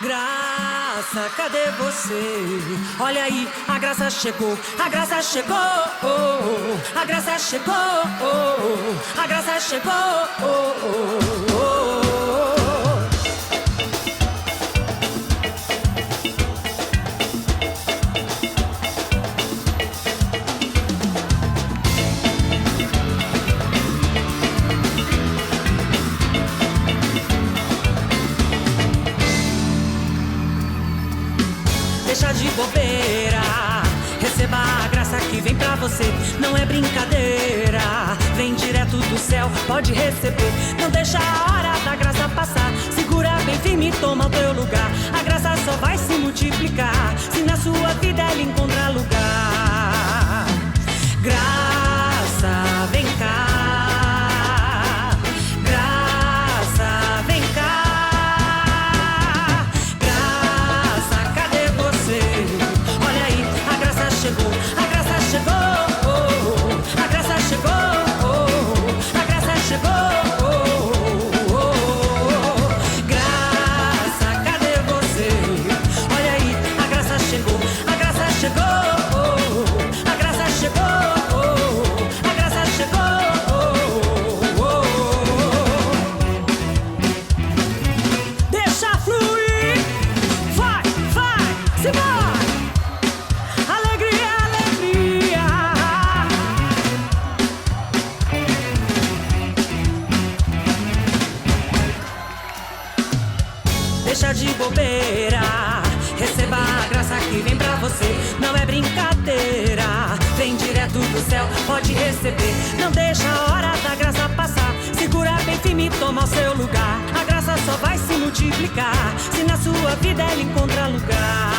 Graça, cadê você? Olha aí, a graça chegou, a graça chegou, a graça chegou, a graça chegou. Deixa de bobeira, receba a graça que vem pra você. Não é brincadeira, vem direto do céu, pode receber. Não deixa a hora da graça passar, segura bem firme e toma o teu lugar. A graça só vai se multiplicar se na sua vida ela encontrar lugar. Graça, vem cá. Deixa de bobeira, receba a graça que vem pra você. Não é brincadeira, vem direto do céu, pode receber. Não deixa a hora da graça passar, segura bem firme e toma o seu lugar. A graça só vai se multiplicar se na sua vida ela encontrar lugar.